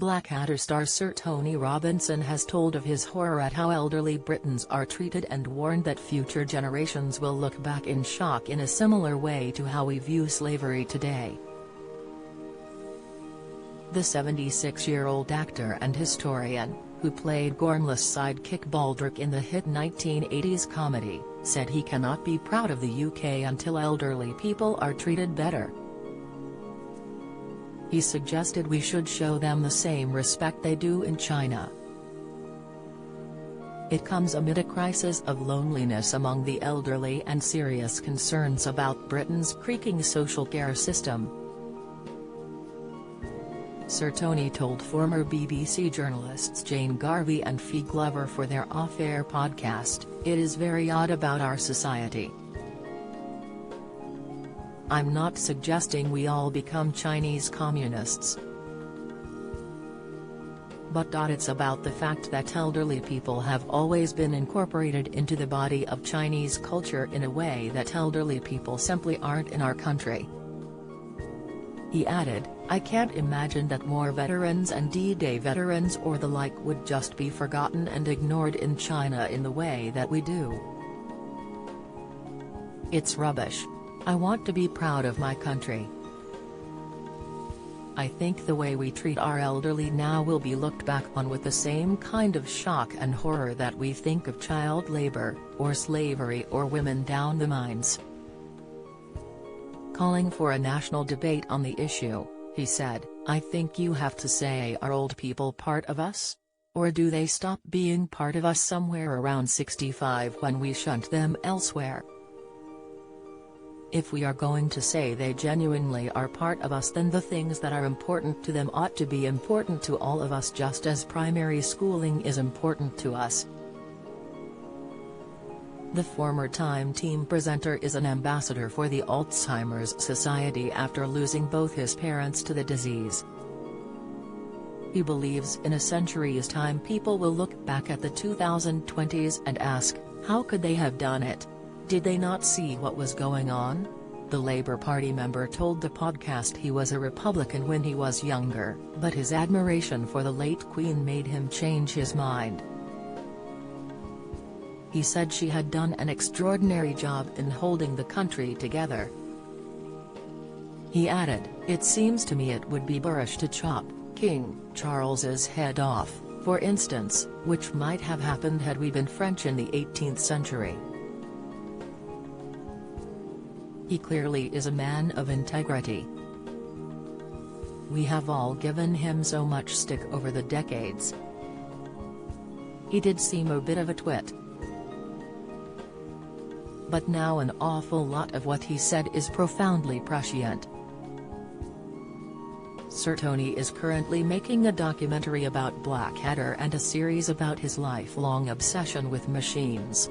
Blackadder star Sir Tony Robinson has told of his horror at how elderly Britons are treated and warned that future generations will look back in shock in a similar way to how we view slavery today. The 76-year-old actor and historian, who played Gormless sidekick Baldric in the hit 1980s comedy, said he cannot be proud of the UK until elderly people are treated better. He suggested we should show them the same respect they do in China. It comes amid a crisis of loneliness among the elderly and serious concerns about Britain's creaking social care system. Sir Tony told former BBC journalists Jane Garvey and Fee Glover for their off-air podcast, "It is very odd about our society. I'm not suggesting we all become Chinese communists. But it's about the fact that elderly people have always been incorporated into the body of Chinese culture in a way that elderly people simply aren't in our country." He added, "I can't imagine that more veterans and D-Day veterans or the like would just be forgotten and ignored in China in the way that we do. It's rubbish. I want to be proud of my country. I think the way we treat our elderly now will be looked back on with the same kind of shock and horror that we think of child labor, or slavery or women down the mines." Calling for a national debate on the issue, he said, "I think you have to say, are old people part of us? Or do they stop being part of us somewhere around 65 when we shunt them elsewhere? If we are going to say they genuinely are part of us, then the things that are important to them ought to be important to all of us, just as primary schooling is important to us." The former Time team presenter is an ambassador for the Alzheimer's Society after losing both his parents to the disease. He believes in a century's time people will look back at the 2020s and ask, how could they have done it? Did they not see what was going on? The Labour Party member told the podcast he was a Republican when he was younger, but his admiration for the late Queen made him change his mind. He said she had done an extraordinary job in holding the country together. He added, "It seems to me it would be boorish to chop King Charles's head off, for instance, which might have happened had we been French in the 18th century. He clearly is a man of integrity. We have all given him so much stick over the decades. He did seem a bit of a twit. But now an awful lot of what he said is profoundly prescient." Sir Tony is currently making a documentary about Blackadder and a series about his lifelong obsession with machines.